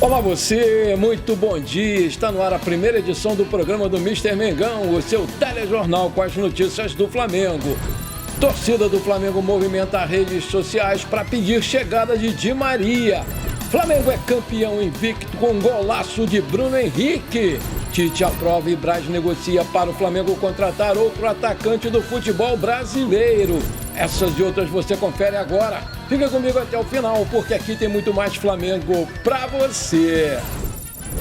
Olá você, muito bom dia. Está no ar a primeira edição do programa do Mister Mengão, o seu telejornal com as notícias do Flamengo. Torcida do Flamengo movimenta redes sociais para pedir chegada de Di Maria. Flamengo é campeão invicto com golaço de Bruno Henrique. Tite aprova e Braz negocia para o Flamengo contratar outro atacante do futebol brasileiro. Essas e outras você confere agora. Fica comigo até o final, porque aqui tem muito mais Flamengo pra você.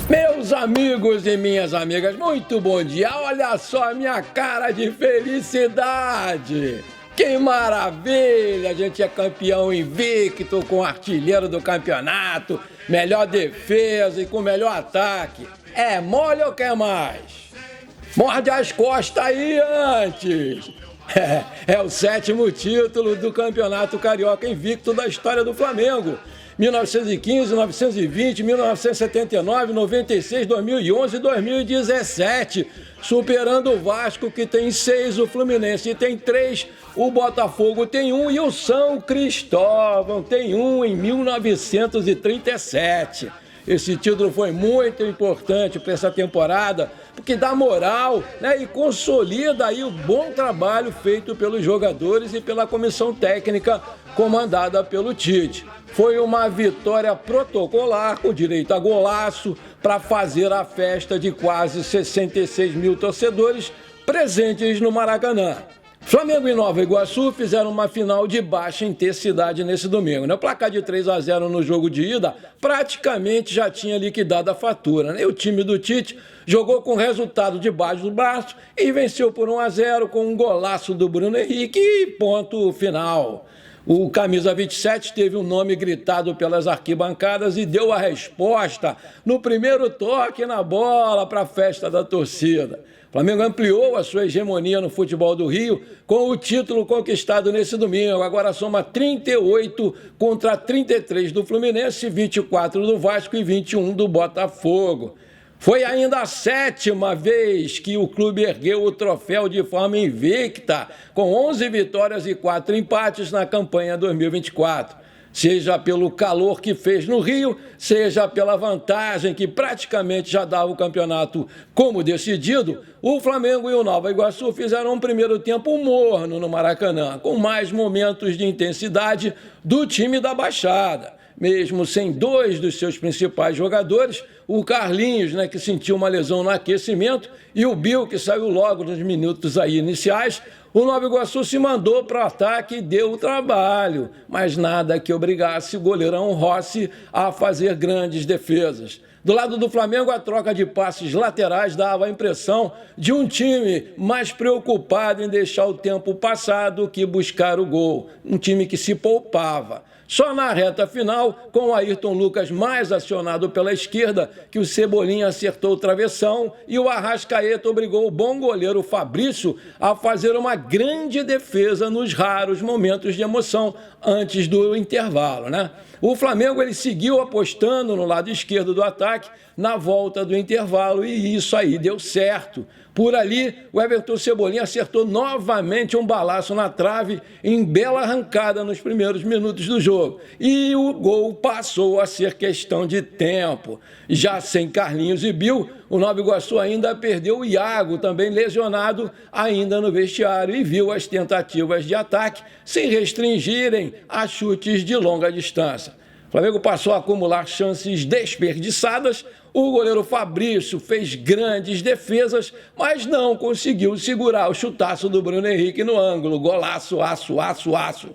Meus amigos e minhas amigas, muito bom dia. Olha só a minha cara de felicidade. Que maravilha! A gente é campeão invicto, com artilheiro do campeonato, melhor defesa e com melhor ataque. É mole ou quer mais? Morde as costas aí antes! É o 7º título do Campeonato Carioca invicto da história do Flamengo. 1915, 1920, 1979, 96, 2011 e 2017. Superando o Vasco, que tem 6, o Fluminense tem 3, o Botafogo tem 1 e o São Cristóvão tem 1 em 1937. Esse título foi muito importante para essa temporada, porque dá moral, né, e consolida aí o bom trabalho feito pelos jogadores e pela comissão técnica comandada pelo Tite. Foi uma vitória protocolar, com direito a golaço, para fazer a festa de quase 66 mil torcedores presentes no Maracanã. Flamengo e Nova Iguaçu fizeram uma final de baixa intensidade nesse domingo. O placar de 3-0 no jogo de ida praticamente já tinha liquidado a fatura. O time do Tite jogou com resultado debaixo do braço e venceu por 1-0 com um golaço do Bruno Henrique e ponto final. O camisa 27 teve um nome gritado pelas arquibancadas e deu a resposta no primeiro toque na bola para a festa da torcida. O Flamengo ampliou a sua hegemonia no futebol do Rio com o título conquistado nesse domingo. Agora soma 38 contra 33 do Fluminense, 24 do Vasco e 21 do Botafogo. Foi ainda a 7ª vez que o clube ergueu o troféu de forma invicta, com 11 vitórias e 4 empates na campanha 2024. Seja pelo calor que fez no Rio, seja pela vantagem que praticamente já dava o campeonato como decidido, o Flamengo e o Nova Iguaçu fizeram um primeiro tempo morno no Maracanã, com mais momentos de intensidade do time da Baixada. Mesmo sem 2 dos seus principais jogadores, o Carlinhos, que sentiu uma lesão no aquecimento, e o Bill, que saiu logo nos minutos aí iniciais, o Nova Iguaçu se mandou para o ataque e deu o trabalho, mas nada que obrigasse o goleirão Rossi a fazer grandes defesas. Do lado do Flamengo, a troca de passes laterais dava a impressão de um time mais preocupado em deixar o tempo passar do que buscar o gol, um time que se poupava. Só na reta final, com o Ayrton Lucas mais acionado pela esquerda, que o Cebolinha acertou o travessão e o Arrascaeta obrigou o bom goleiro Fabrício a fazer uma grande defesa nos raros momentos de emoção antes do intervalo, O Flamengo ele seguiu apostando no lado esquerdo do ataque na volta do intervalo e isso aí deu certo. Por ali, o Everton Cebolinha acertou novamente um balaço na trave em bela arrancada nos primeiros minutos do jogo. E o gol passou a ser questão de tempo. Já sem Carlinhos e Bill, o Nova Iguaçu ainda perdeu o Iago, também lesionado, ainda no vestiário, e viu as tentativas de ataque se restringirem a chutes de longa distância. O Flamengo passou a acumular chances desperdiçadas. O goleiro Fabrício fez grandes defesas, mas não conseguiu segurar o chutaço do Bruno Henrique no ângulo. Golaço, aço, aço, aço.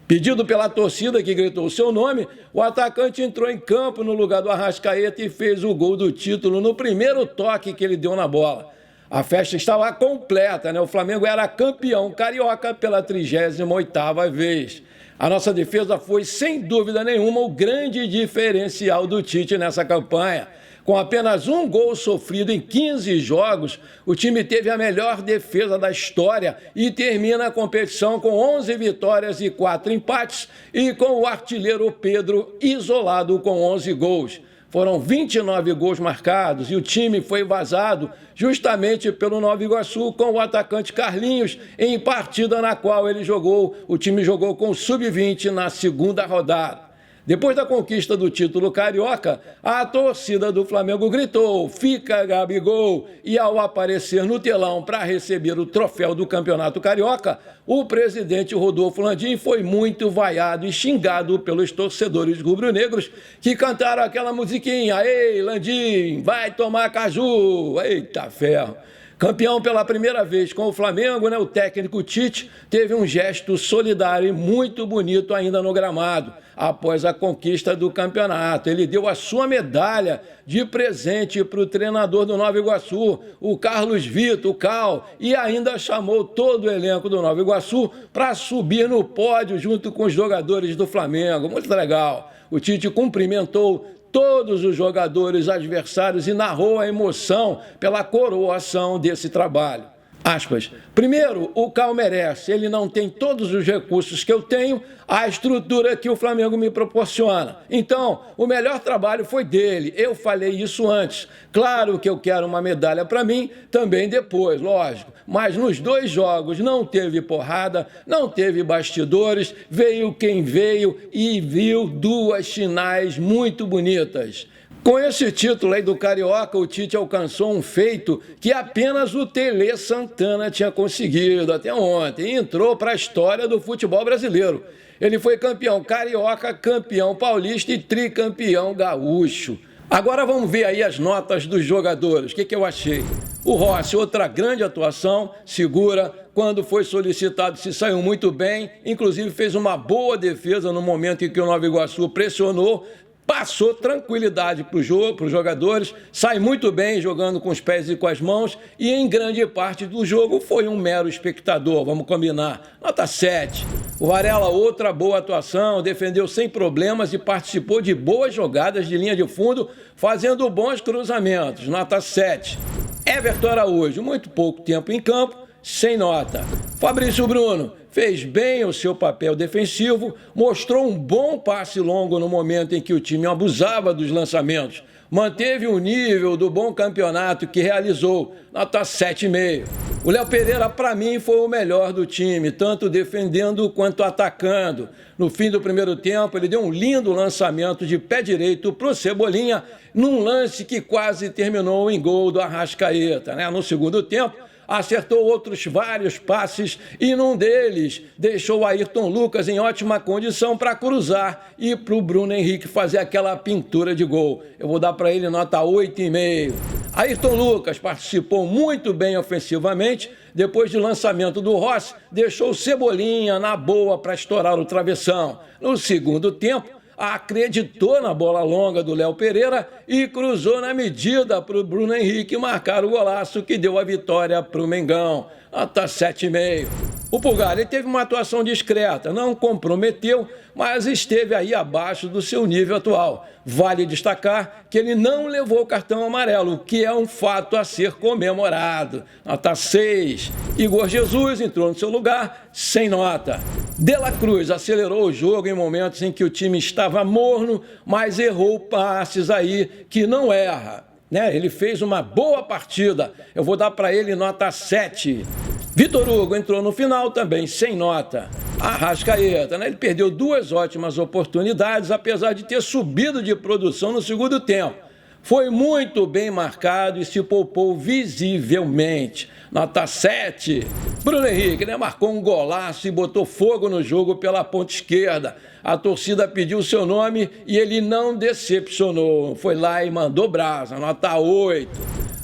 Pedido pela torcida que gritou o seu nome, o atacante entrou em campo no lugar do Arrascaeta e fez o gol do título no primeiro toque que ele deu na bola. A festa estava completa, O Flamengo era campeão carioca pela 38ª vez. A nossa defesa foi, sem dúvida nenhuma, o grande diferencial do Tite nessa campanha. Com apenas um gol sofrido em 15 jogos, o time teve a melhor defesa da história e termina a competição com 11 vitórias e 4 empates e com o artilheiro Pedro isolado com 11 gols. Foram 29 gols marcados e o time foi vazado justamente pelo Nova Iguaçu com o atacante Carlinhos em partida na qual o time jogou com o Sub-20 na segunda rodada. Depois da conquista do título carioca, a torcida do Flamengo gritou: "Fica Gabigol!" E ao aparecer no telão para receber o troféu do Campeonato Carioca, o presidente Rodolfo Landim foi muito vaiado e xingado pelos torcedores rubro-negros que cantaram aquela musiquinha: "Ei, Landim, vai tomar caju!" Eita ferro! Campeão pela primeira vez com o Flamengo, o técnico Tite teve um gesto solidário e muito bonito ainda no gramado. Após a conquista do campeonato, ele deu a sua medalha de presente para o treinador do Nova Iguaçu, o Carlos Vitor, o Cal, e ainda chamou todo o elenco do Nova Iguaçu para subir no pódio junto com os jogadores do Flamengo. Muito legal. O Tite cumprimentou todos os jogadores adversários e narrou a emoção pela coroação desse trabalho. Aspas. Primeiro, o Cal merece. Ele não tem todos os recursos que eu tenho, a estrutura que o Flamengo me proporciona. Então, o melhor trabalho foi dele. Eu falei isso antes. Claro que eu quero uma medalha para mim, também depois, lógico. Mas nos 2 jogos não teve porrada, não teve bastidores, veio quem veio e viu 2 finais muito bonitas. Com esse título aí do Carioca, o Tite alcançou um feito que apenas o Tele Santana tinha conseguido até ontem. Entrou para a história do futebol brasileiro. Ele foi campeão carioca, campeão paulista e tricampeão gaúcho. Agora vamos ver aí as notas dos jogadores. O que eu achei? O Rossi, outra grande atuação, segura. Quando foi solicitado, se saiu muito bem. Inclusive fez uma boa defesa no momento em que o Nova Iguaçu pressionou. Passou tranquilidade para os jogadores, sai muito bem jogando com os pés e com as mãos e em grande parte do jogo foi um mero espectador, vamos combinar. Nota 7. O Varela, outra boa atuação, defendeu sem problemas e participou de boas jogadas de linha de fundo, fazendo bons cruzamentos. Nota 7. Everton Araújo, muito pouco tempo em campo, sem nota. Fabrício Bruno fez bem o seu papel defensivo, mostrou um bom passe longo no momento em que o time abusava dos lançamentos, manteve o nível do bom campeonato que realizou, nota 7,5. O Léo Pereira, para mim, foi o melhor do time, tanto defendendo quanto atacando. No fim do primeiro tempo, ele deu um lindo lançamento de pé direito para o Cebolinha, num lance que quase terminou em gol do Arrascaeta. No segundo tempo, acertou outros vários passes e num deles deixou o Ayrton Lucas em ótima condição para cruzar e para o Bruno Henrique fazer aquela pintura de gol. Eu vou dar para ele nota 8,5. Ayrton Lucas participou muito bem ofensivamente. Depois do lançamento do Rossi, deixou o Cebolinha na boa para estourar o travessão. No segundo tempo, acreditou na bola longa do Léo Pereira e cruzou na medida para o Bruno Henrique marcar o golaço que deu a vitória para o Mengão. Nota 7,5. O Pulgar, ele teve uma atuação discreta, não comprometeu, mas esteve aí abaixo do seu nível atual. Vale destacar que ele não levou cartão amarelo, o que é um fato a ser comemorado. Nota 6. Igor Jesus entrou no seu lugar, sem nota. De La Cruz acelerou o jogo em momentos em que o time estava morno, mas errou passes aí que não erra. Ele fez uma boa partida. Eu vou dar para ele nota 7. Vitor Hugo entrou no final também, sem nota. Arrascaeta, ele perdeu 2 ótimas oportunidades, apesar de ter subido de produção no segundo tempo. Foi muito bem marcado e se poupou visivelmente. Nota 7. Bruno Henrique, marcou um golaço e botou fogo no jogo pela ponta esquerda. A torcida pediu seu nome e ele não decepcionou. Foi lá e mandou brasa. Nota 8.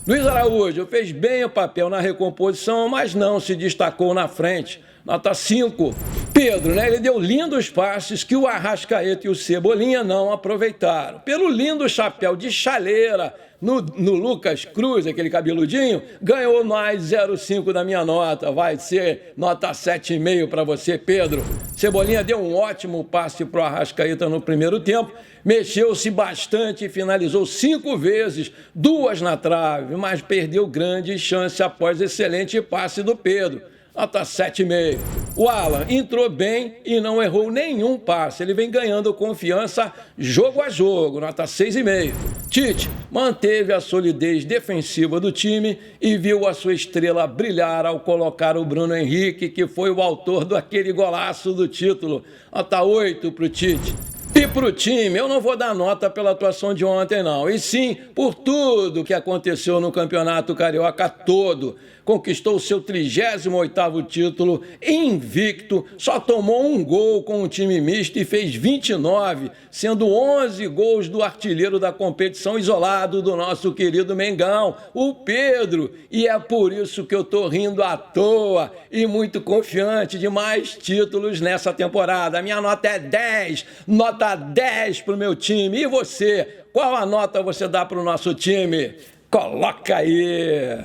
Luiz Araújo fez bem o papel na recomposição, mas não se destacou na frente. Nota 5. Pedro, ele deu lindos passes que o Arrascaeta e o Cebolinha não aproveitaram. Pelo lindo chapéu de chaleira no Lucas Cruz, aquele cabeludinho, ganhou mais 0,5 da minha nota. Vai ser nota 7,5 para você, Pedro. Cebolinha deu um ótimo passe para o Arrascaeta no primeiro tempo, mexeu-se bastante e finalizou 5 vezes, 2 na trave, mas perdeu grande chance após excelente passe do Pedro. Nota 7,5. O Alan entrou bem e não errou nenhum passe. Ele vem ganhando confiança jogo a jogo. Nota 6,5. Tite manteve a solidez defensiva do time e viu a sua estrela brilhar ao colocar o Bruno Henrique, que foi o autor daquele golaço do título. Nota 8 para o Tite. E pro time, eu não vou dar nota pela atuação de ontem, não. E sim por tudo que aconteceu no Campeonato Carioca todo. Conquistou o seu 38º título, invicto, só tomou um gol com o time misto e fez 29, sendo 11 gols do artilheiro da competição isolado do nosso querido Mengão, o Pedro. E é por isso que eu tô rindo à toa e muito confiante de mais títulos nessa temporada. Minha nota é 10, nota 10 pro meu time. E você, qual a nota você dá pro nosso time? Coloca aí!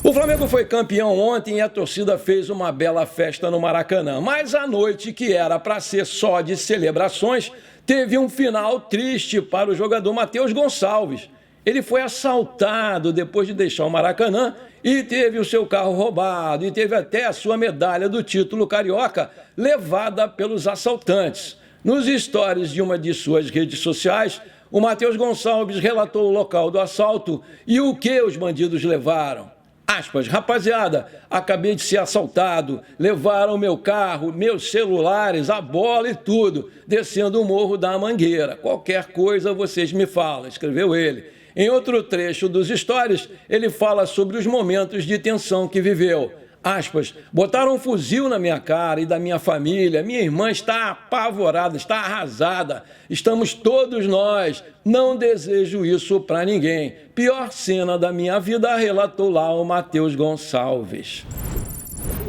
O Flamengo foi campeão ontem e a torcida fez uma bela festa no Maracanã. Mas a noite, que era para ser só de celebrações, teve um final triste para o jogador Matheus Gonçalves. Ele foi assaltado depois de deixar o Maracanã e teve o seu carro roubado e teve até a sua medalha do título carioca levada pelos assaltantes. Nos stories de uma de suas redes sociais, o Matheus Gonçalves relatou o local do assalto e o que os bandidos levaram. Aspas, rapaziada, acabei de ser assaltado, levaram meu carro, meus celulares, a bola e tudo, descendo o Morro da Mangueira. Qualquer coisa vocês me falam, escreveu ele. Em outro trecho dos stories, ele fala sobre os momentos de tensão que viveu. Aspas, botaram um fuzil na minha cara e da minha família, minha irmã está apavorada, está arrasada, estamos todos nós, não desejo isso para ninguém. Pior cena da minha vida, relatou lá o Matheus Gonçalves.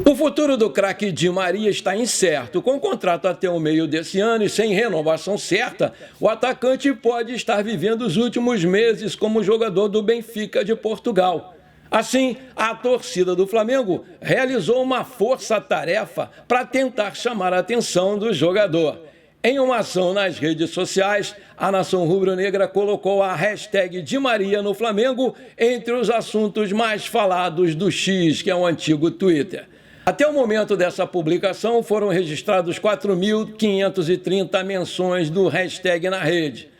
O futuro do craque Di Maria está incerto. Com contrato até o meio desse ano e sem renovação certa, o atacante pode estar vivendo os últimos meses como jogador do Benfica de Portugal. Assim, a torcida do Flamengo realizou uma força-tarefa para tentar chamar a atenção do jogador. Em uma ação nas redes sociais, a nação rubro-negra colocou a hashtag Di Maria no Flamengo entre os assuntos mais falados do X, que é o antigo Twitter. Até o momento dessa publicação, foram registrados 4.530 menções do hashtag na rede.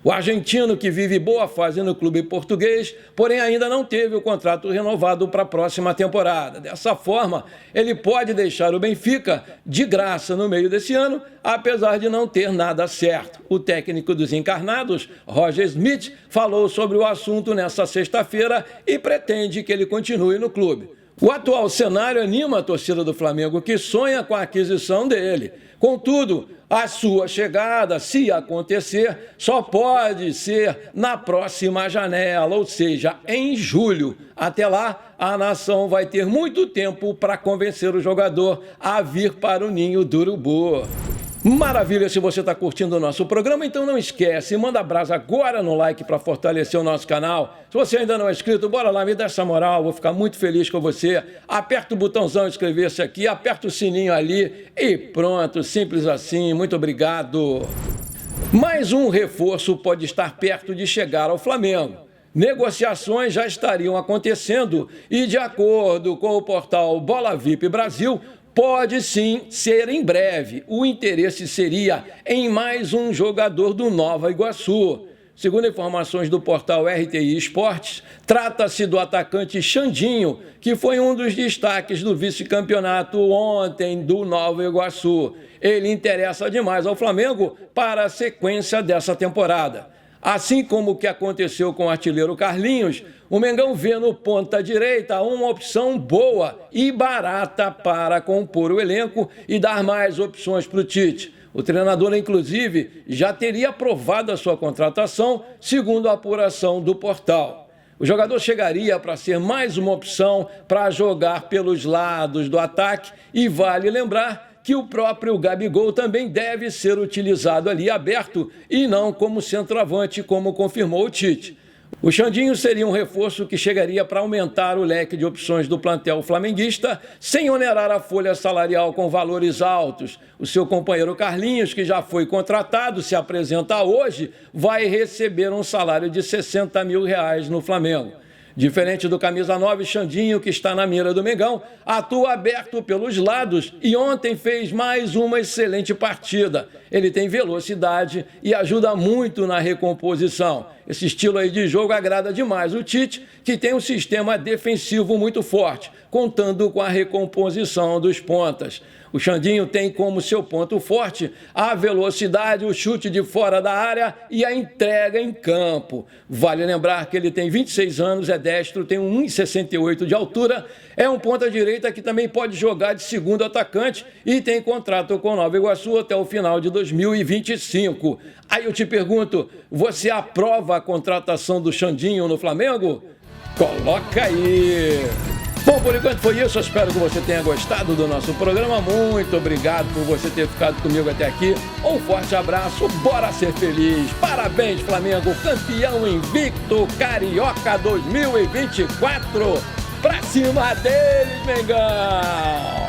O argentino, que vive boa fase no clube português, porém ainda não teve o contrato renovado para a próxima temporada. Dessa forma, ele pode deixar o Benfica de graça no meio desse ano, apesar de não ter nada certo. O técnico dos encarnados, Roger Smith, falou sobre o assunto nesta sexta-feira e pretende que ele continue no clube. O atual cenário anima a torcida do Flamengo, que sonha com a aquisição dele. Contudo, a sua chegada, se acontecer, só pode ser na próxima janela, ou seja, em julho. Até lá, a nação vai ter muito tempo para convencer o jogador a vir para o ninho do urubu. Maravilha, se você está curtindo o nosso programa, então não esquece, manda brasa agora no like para fortalecer o nosso canal. Se você ainda não é inscrito, bora lá, me dá essa moral, vou ficar muito feliz com você. Aperta o botãozão inscrever-se aqui, aperta o sininho ali e pronto, simples assim, muito obrigado. Mais um reforço pode estar perto de chegar ao Flamengo. Negociações já estariam acontecendo e, de acordo com o portal Bola VIP Brasil, pode sim ser em breve. O interesse seria em mais um jogador do Nova Iguaçu. Segundo informações do portal RTI Esportes, trata-se do atacante Xandinho, que foi um dos destaques do vice-campeonato ontem do Nova Iguaçu. Ele interessa demais ao Flamengo para a sequência dessa temporada. Assim como o que aconteceu com o artilheiro Carlinhos, o Mengão vê no ponta-direita uma opção boa e barata para compor o elenco e dar mais opções para o Tite. O treinador, inclusive, já teria aprovado a sua contratação, segundo a apuração do portal. O jogador chegaria para ser mais uma opção para jogar pelos lados do ataque e vale lembrar que o próprio Gabigol também deve ser utilizado ali aberto e não como centroavante, como confirmou o Tite. O Xandinho seria um reforço que chegaria para aumentar o leque de opções do plantel flamenguista, sem onerar a folha salarial com valores altos. O seu companheiro Carlinhos, que já foi contratado, se apresenta hoje, vai receber um salário de R$60 mil no Flamengo. Diferente do camisa 9, Xandinho, que está na mira do Mengão, atua aberto pelos lados e ontem fez mais uma excelente partida. Ele tem velocidade e ajuda muito na recomposição. Esse estilo aí de jogo agrada demais o Tite, que tem um sistema defensivo muito forte, contando com a recomposição dos pontas. O Xandinho tem como seu ponto forte a velocidade, o chute de fora da área e a entrega em campo. Vale lembrar que ele tem 26 anos, é destro, tem 1,68 de altura, é um ponta-direita que também pode jogar de segundo atacante e tem contrato com Nova Iguaçu até o final de 2025. Aí eu te pergunto, você aprova a contratação do Xandinho no Flamengo? Coloca aí! Bom, por enquanto foi isso. Eu espero que você tenha gostado do nosso programa. Muito obrigado por você ter ficado comigo até aqui. Um forte abraço. Bora ser feliz. Parabéns, Flamengo. Campeão invicto Carioca 2024. Pra cima deles, Mengão!